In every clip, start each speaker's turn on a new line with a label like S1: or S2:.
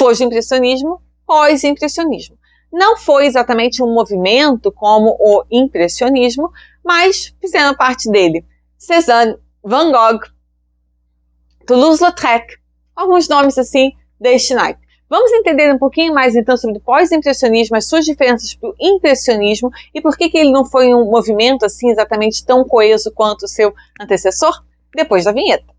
S1: Depois do impressionismo, pós-impressionismo. Não foi exatamente um movimento como o impressionismo, mas fizeram parte dele Cézanne, Van Gogh, Toulouse-Lautrec, alguns nomes assim deste naipe. Vamos entender um pouquinho mais então sobre o pós-impressionismo, as suas diferenças para o impressionismo e por que ele não foi um movimento assim exatamente tão coeso quanto o seu antecessor? Depois da vinheta.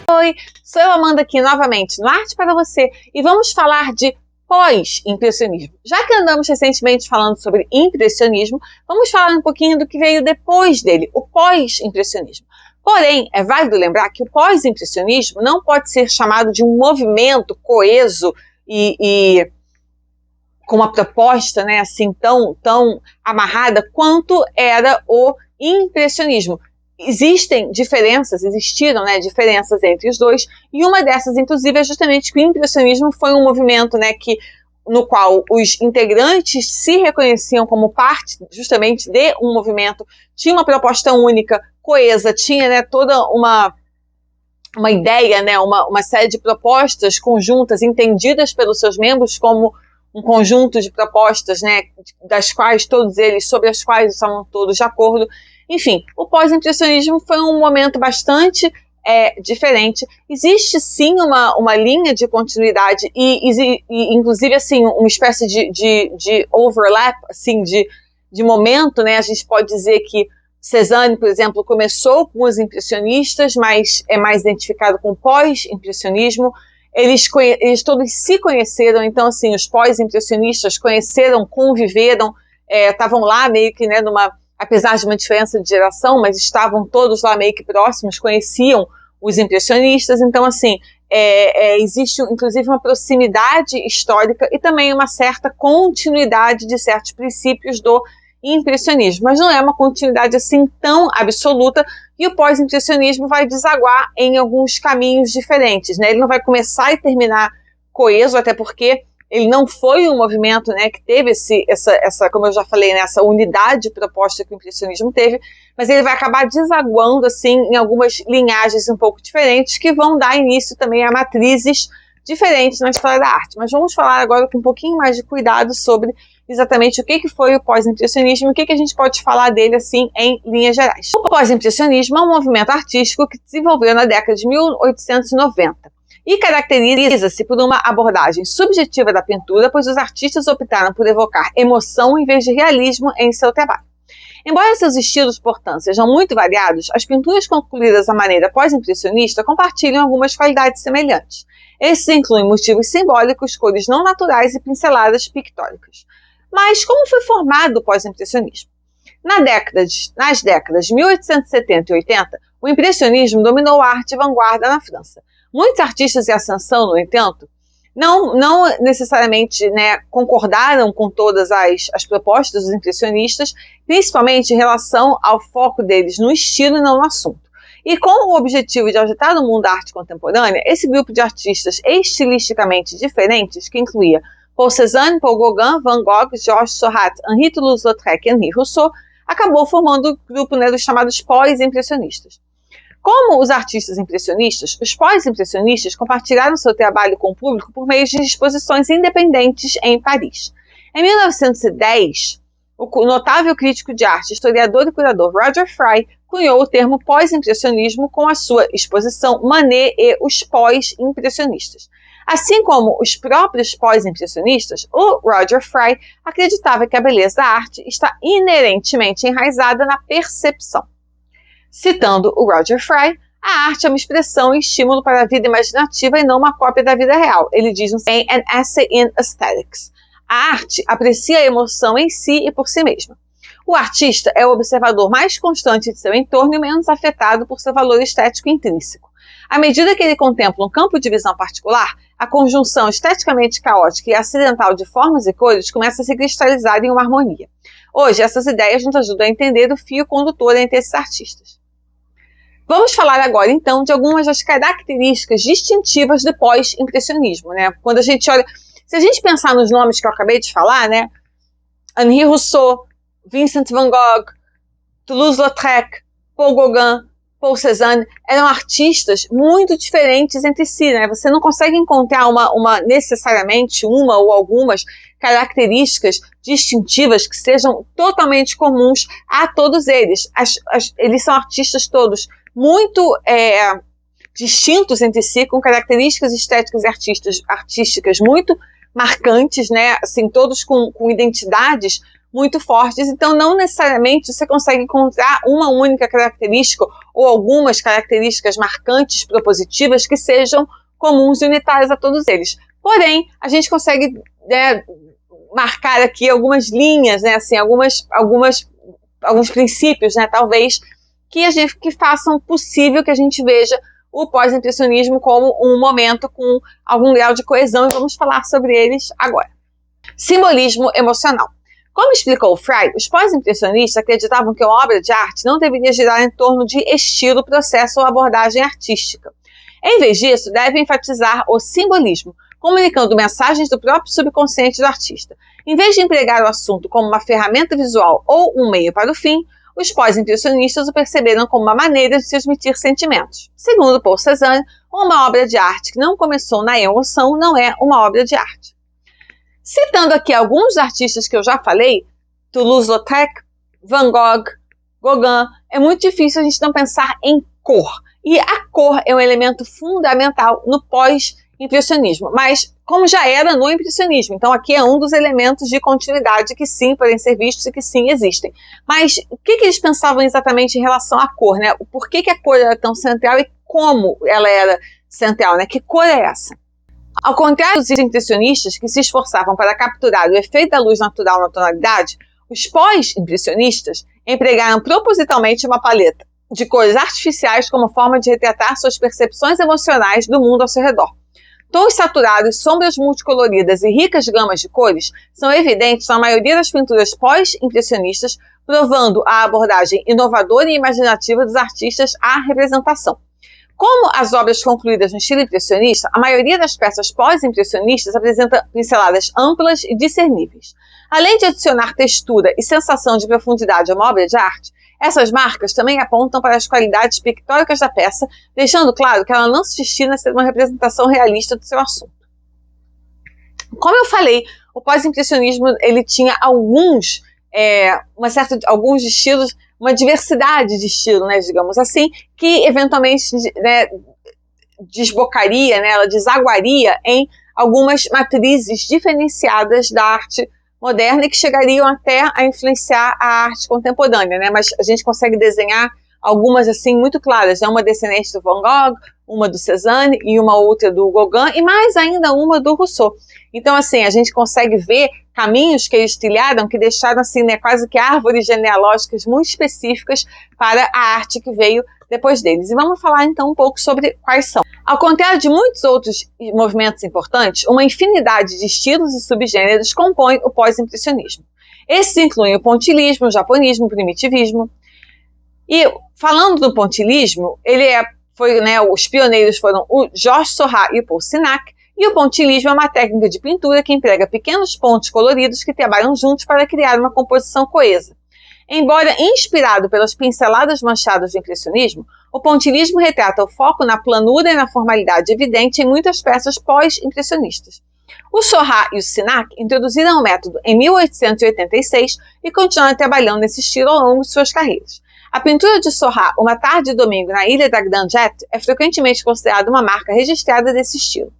S1: Oi, sou eu, Amanda, aqui novamente no Arte para Você e vamos falar de pós-impressionismo. Já que andamos recentemente falando sobre impressionismo, vamos falar um pouquinho do que veio depois dele, o pós-impressionismo. Porém, é válido lembrar que o pós-impressionismo não pode ser chamado de um movimento coeso e com uma proposta, né, assim tão amarrada quanto era o impressionismo. Existiram diferenças entre os dois, e uma dessas, inclusive, é justamente que o impressionismo foi um movimento, né, no qual os integrantes se reconheciam como parte justamente de um movimento, tinha uma proposta única, coesa, tinha, né, toda uma ideia, né, uma série de propostas conjuntas, entendidas pelos seus membros como um conjunto de propostas, né, sobre as quais estavam todos de acordo. Enfim, o pós-impressionismo foi um momento bastante diferente. Existe sim uma linha de continuidade e inclusive assim uma espécie de overlap, assim, de momento, né? A gente pode dizer que Cézanne, por exemplo, começou com os impressionistas, mas é mais identificado com o pós-impressionismo. Eles todos se conheceram, então assim, os pós-impressionistas conheceram, conviveram, estavam lá meio que, né, apesar de uma diferença de geração, mas estavam todos lá meio que próximos, conheciam os impressionistas, então assim, existe inclusive uma proximidade histórica e também uma certa continuidade de certos princípios do impressionismo, mas não é uma continuidade assim tão absoluta, e o pós-impressionismo vai desaguar em alguns caminhos diferentes, né? Ele não vai começar e terminar coeso, até porque ele não foi um movimento, né, que teve essa, como eu já falei, né, essa unidade proposta que o impressionismo teve, mas ele vai acabar desaguando assim, em algumas linhagens um pouco diferentes, que vão dar início também a matrizes diferentes na história da arte. Mas vamos falar agora com um pouquinho mais de cuidado sobre exatamente o que foi o pós-impressionismo e o que a gente pode falar dele assim em linhas gerais. O pós-impressionismo é um movimento artístico que se desenvolveu na década de 1890. E caracteriza-se por uma abordagem subjetiva da pintura, pois os artistas optaram por evocar emoção em vez de realismo em seu trabalho. Embora seus estilos, portanto, sejam muito variados, as pinturas concluídas à maneira pós-impressionista compartilham algumas qualidades semelhantes. Esses incluem motivos simbólicos, cores não naturais e pinceladas pictóricas. Mas como foi formado o pós-impressionismo? Nas décadas de 1870 e 80, o impressionismo dominou a arte vanguarda na França. Muitos artistas em ascensão, no entanto, não necessariamente, né, concordaram com todas as propostas dos impressionistas, principalmente em relação ao foco deles no estilo e não no assunto. E com o objetivo de agitar o mundo da arte contemporânea, esse grupo de artistas estilisticamente diferentes, que incluía Paul Cézanne, Paul Gauguin, Van Gogh, Georges Seurat, Henri Toulouse-Lautrec e Henri Rousseau, acabou formando o grupo, né, dos chamados pós-impressionistas. Como os artistas impressionistas, os pós-impressionistas compartilharam seu trabalho com o público por meio de exposições independentes em Paris. Em 1910, o notável crítico de arte, historiador e curador Roger Fry cunhou o termo pós-impressionismo com a sua exposição Manet e os pós-impressionistas. Assim como os próprios pós-impressionistas, o Roger Fry acreditava que a beleza da arte está inerentemente enraizada na percepção. Citando o Roger Fry, a arte é uma expressão e estímulo para a vida imaginativa e não uma cópia da vida real. Ele diz em An Essay in Aesthetics. A arte aprecia a emoção em si e por si mesma. O artista é o observador mais constante de seu entorno e menos afetado por seu valor estético intrínseco. À medida que ele contempla um campo de visão particular, a conjunção esteticamente caótica e acidental de formas e cores começa a se cristalizar em uma harmonia. Hoje, essas ideias nos ajudam a entender o fio condutor entre esses artistas. Vamos falar agora, então, de algumas das características distintivas do pós-impressionismo, né? Quando a gente olha, se a gente pensar nos nomes que eu acabei de falar, né? Henri Rousseau, Vincent van Gogh, Toulouse-Lautrec, Paul Gauguin, Paul Cézanne eram artistas muito diferentes entre si, né? Você não consegue encontrar necessariamente uma ou algumas características distintivas que sejam totalmente comuns a todos eles. Eles são artistas todos muito distintos entre si, com características estéticas e artísticas muito marcantes, né? Assim, todos com identidades muito fortes, então não necessariamente você consegue encontrar uma única característica ou algumas características marcantes, propositivas, que sejam comuns e unitárias a todos eles. Porém, a gente consegue, né, marcar aqui algumas linhas, né, assim, alguns princípios, né, talvez, que façam possível que a gente veja o pós-impressionismo como um momento com algum grau de coesão, e vamos falar sobre eles agora. Simbolismo emocional. Como explicou Frey, os pós-impressionistas acreditavam que uma obra de arte não deveria girar em torno de estilo, processo ou abordagem artística. Em vez disso, deve enfatizar o simbolismo, comunicando mensagens do próprio subconsciente do artista. Em vez de empregar o assunto como uma ferramenta visual ou um meio para o fim, os pós-impressionistas o perceberam como uma maneira de transmitir sentimentos. Segundo Paul Cézanne, uma obra de arte que não começou na emoção não é uma obra de arte. Citando aqui alguns artistas que eu já falei, Toulouse-Lautrec, Van Gogh, Gauguin, é muito difícil a gente não pensar em cor. E a cor é um elemento fundamental no pós-impressionismo, mas como já era no impressionismo. Então aqui é um dos elementos de continuidade que sim podem ser vistos e que sim existem. Mas o que eles pensavam exatamente em relação à cor, né? Por que a cor era tão central e como ela era central, né? Que cor é essa? Ao contrário dos impressionistas, que se esforçavam para capturar o efeito da luz natural na tonalidade, os pós-impressionistas empregaram propositalmente uma paleta de cores artificiais como forma de retratar suas percepções emocionais do mundo ao seu redor. Tons saturados, sombras multicoloridas e ricas gamas de cores são evidentes na maioria das pinturas pós-impressionistas, provando a abordagem inovadora e imaginativa dos artistas à representação. Como as obras concluídas no estilo impressionista, a maioria das peças pós-impressionistas apresenta pinceladas amplas e discerníveis. Além de adicionar textura e sensação de profundidade a uma obra de arte, essas marcas também apontam para as qualidades pictóricas da peça, deixando claro que ela não se destina a ser uma representação realista do seu assunto. Como eu falei, o pós-impressionismo ele tinha alguns estilos, uma diversidade de estilo, né, digamos assim, que eventualmente, né, desbocaria, né, ela desaguaria em algumas matrizes diferenciadas da arte moderna e que chegariam até a influenciar a arte contemporânea, né, mas a gente consegue desenhar algumas assim muito claras, né, uma descendente do Van Gogh, uma do Cézanne e uma outra do Gauguin e mais ainda uma do Rousseau. Então, assim, a gente consegue ver caminhos que eles trilharam que deixaram, assim, né, quase que árvores genealógicas muito específicas para a arte que veio depois deles. E vamos falar, então, um pouco sobre quais são. Ao contrário de muitos outros movimentos importantes, uma infinidade de estilos e subgêneros compõe o pós-impressionismo. Esses incluem o pontilhismo, o japonismo, o primitivismo. E, falando do pontilhismo, os pioneiros foram o Georges Seurat e o Paul Signac. E o pontilhismo é uma técnica de pintura que emprega pequenos pontos coloridos que trabalham juntos para criar uma composição coesa. Embora inspirado pelas pinceladas manchadas do impressionismo, o pontilhismo retrata o foco na planura e na formalidade evidente em muitas peças pós-impressionistas. O Seurat e o Signac introduziram o método em 1886 e continuaram trabalhando nesse estilo ao longo de suas carreiras. A pintura de Seurat, Uma Tarde de Domingo na Ilha da Grande Jette, é frequentemente considerada uma marca registrada desse estilo.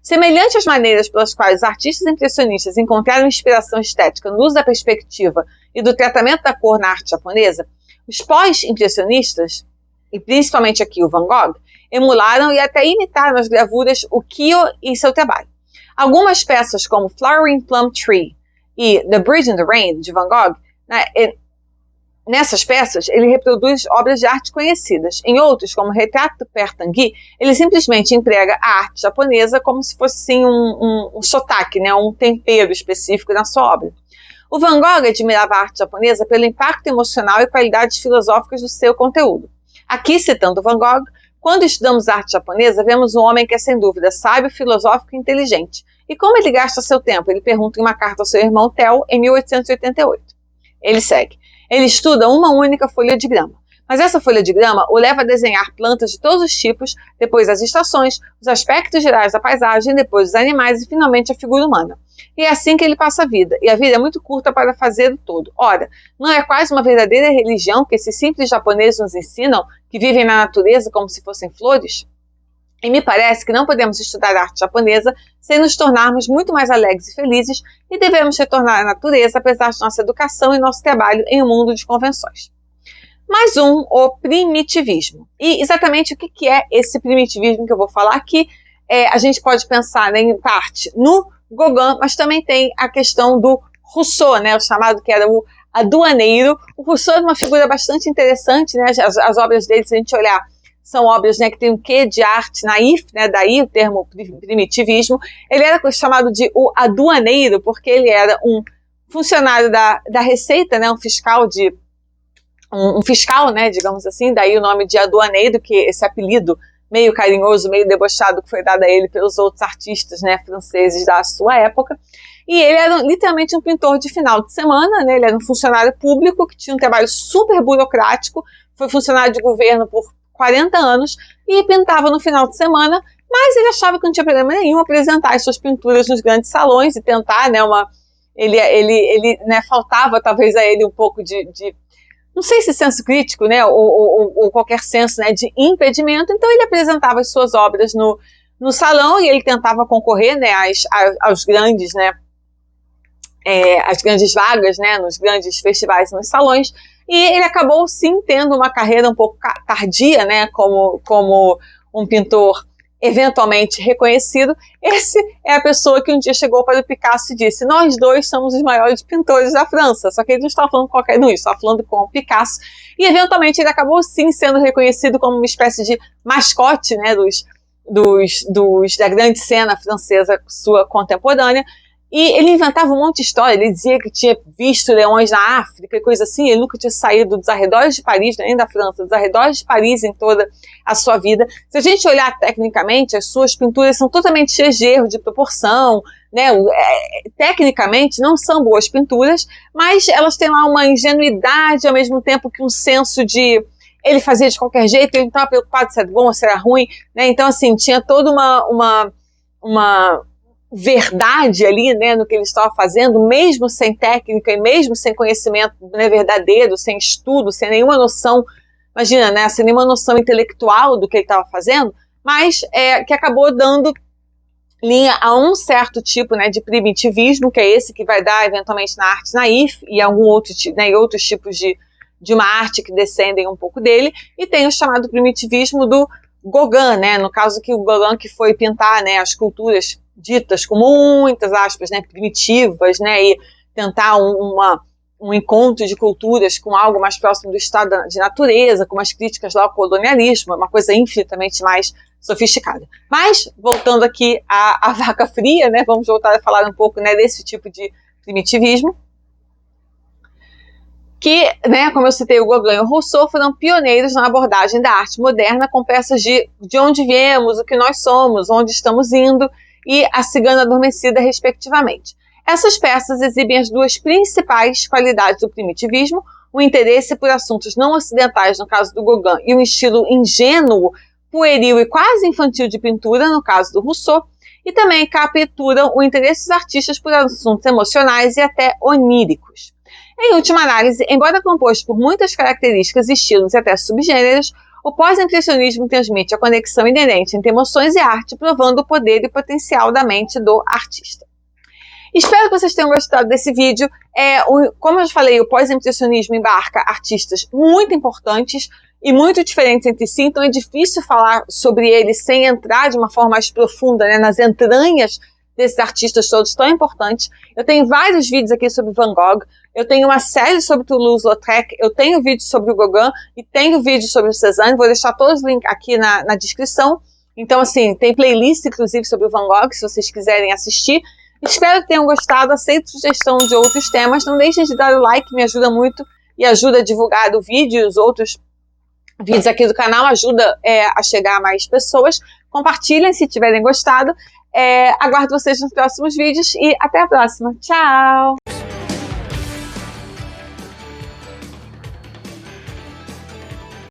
S1: Semelhante às maneiras pelas quais os artistas impressionistas encontraram inspiração estética no uso da perspectiva e do tratamento da cor na arte japonesa, os pós-impressionistas, e principalmente aqui o Van Gogh, emularam e até imitaram as gravuras ukiyo em seu trabalho. Algumas peças como Flowering Plum Tree e The Bridge in the Rain, de Van Gogh, nessas peças, ele reproduz obras de arte conhecidas. Em outros, como Retrato do Père Tanguy, ele simplesmente emprega a arte japonesa como se fosse assim, um sotaque, né, um tempero específico na sua obra. O Van Gogh admirava a arte japonesa pelo impacto emocional e qualidades filosóficas do seu conteúdo. Aqui, citando Van Gogh, quando estudamos a arte japonesa, vemos um homem que é sem dúvida sábio, filosófico e inteligente. E como ele gasta seu tempo? Ele pergunta em uma carta ao seu irmão Theo, em 1888. Ele segue. Ele estuda uma única folha de grama, Mas essa folha de grama o leva a desenhar plantas de todos os tipos, depois as estações, os aspectos gerais da paisagem, depois os animais e finalmente a figura humana. E é assim que ele passa a vida, e a vida é muito curta para fazer o todo. Ora, não é quase uma verdadeira religião que esses simples japoneses nos ensinam, que vivem na natureza como se fossem flores? E me parece que não podemos estudar a arte japonesa sem nos tornarmos muito mais alegres e felizes, e devemos retornar à natureza apesar de nossa educação e nosso trabalho em um mundo de convenções. Mais um, o primitivismo. E exatamente o que é esse primitivismo que eu vou falar aqui? A gente pode pensar, né, em parte no Gauguin, mas também tem a questão do Rousseau, né, o chamado que era o aduaneiro. O Rousseau é uma figura bastante interessante, né, as obras dele, se a gente olhar, são obras, né, que tem um quê de arte naif, né, daí o termo primitivismo. Ele era chamado de o aduaneiro porque ele era um funcionário da Receita, né, um fiscal, né, digamos assim, daí o nome de aduaneiro, que esse apelido meio carinhoso, meio debochado que foi dado a ele pelos outros artistas, né, franceses da sua época. E ele era literalmente um pintor de final de semana, né, ele era um funcionário público que tinha um trabalho super burocrático, foi funcionário de governo por 40 anos e pintava no final de semana, mas ele achava que não tinha problema nenhum apresentar as suas pinturas nos grandes salões e tentar, né, né, faltava talvez a ele um pouco de não sei se senso crítico, né, ou qualquer senso, né, de impedimento. Então ele apresentava as suas obras no salão e ele tentava concorrer, né, aos grandes, né, as grandes vagas, né, nos grandes festivais, nos salões. E ele acabou sim tendo uma carreira um pouco tardia, né, como um pintor eventualmente reconhecido. Esse é a pessoa que um dia chegou para o Picasso e disse: nós dois somos os maiores pintores da França. Só que ele não estava falando com qualquer um, estava falando com o Picasso. E eventualmente ele acabou sim sendo reconhecido como uma espécie de mascote, né, da grande cena francesa sua contemporânea. E ele inventava um monte de história, ele dizia que tinha visto leões na África e coisa assim, ele nunca tinha saído dos arredores de Paris, nem da França, dos arredores de Paris em toda a sua vida. Se a gente olhar tecnicamente, as suas pinturas são totalmente cheias de erro de proporção, né? Tecnicamente não são boas pinturas, mas elas têm lá uma ingenuidade, ao mesmo tempo que um senso de ele fazia de qualquer jeito, ele não estava preocupado se era bom ou se era ruim, né? Então assim, tinha toda uma verdade ali, né, no que ele estava fazendo, mesmo sem técnica e mesmo sem conhecimento, né, verdadeiro, sem estudo, sem nenhuma noção, imagina, né, sem nenhuma noção intelectual do que ele estava fazendo, mas que acabou dando linha a um certo tipo, né, de primitivismo, que é esse que vai dar eventualmente na arte naif e algum outro, né, e outros tipos de uma arte que descendem um pouco dele, e tem o chamado primitivismo do Gauguin, né, no caso que o Gauguin que foi pintar, né, as culturas ditas com muitas aspas, né, primitivas, né, e tentar um encontro de culturas com algo mais próximo do estado de natureza, com umas críticas lá ao colonialismo, uma coisa infinitamente mais sofisticada. Mas, voltando aqui à vaca fria, né, vamos voltar a falar um pouco, né, desse tipo de primitivismo, que, né, como eu citei, o Gauguin e o Rousseau foram pioneiros na abordagem da arte moderna com peças de onde viemos, o que nós somos, onde estamos indo, e A Cigana Adormecida, respectivamente. Essas peças exibem as duas principais qualidades do primitivismo, o interesse por assuntos não ocidentais, no caso do Gauguin, e um estilo ingênuo, pueril e quase infantil de pintura, no caso do Rousseau, e também capturam o interesse dos artistas por assuntos emocionais e até oníricos. Em última análise, embora composto por muitas características, estilos e até subgêneros, o pós-impressionismo transmite a conexão inerente entre emoções e arte, provando o poder e potencial da mente do artista. Espero que vocês tenham gostado desse vídeo. Como eu já falei, o pós-impressionismo embarca artistas muito importantes e muito diferentes entre si, então é difícil falar sobre eles sem entrar de uma forma mais profunda, né, nas entranhas desses artistas todos tão importantes. Eu tenho vários vídeos aqui sobre Van Gogh, eu tenho uma série sobre Toulouse-Lautrec, eu tenho vídeo sobre o Gauguin e tenho vídeo sobre o Cézanne, vou deixar todos os links aqui na descrição. Então, assim, tem playlist, inclusive, sobre o Van Gogh, se vocês quiserem assistir. Espero que tenham gostado, aceito sugestão de outros temas, não deixem de dar o like, me ajuda muito e ajuda a divulgar o vídeo e os outros vídeos aqui do canal, ajuda a chegar a mais pessoas. Compartilhem se tiverem gostado. Aguardo vocês nos próximos vídeos e até a próxima. Tchau!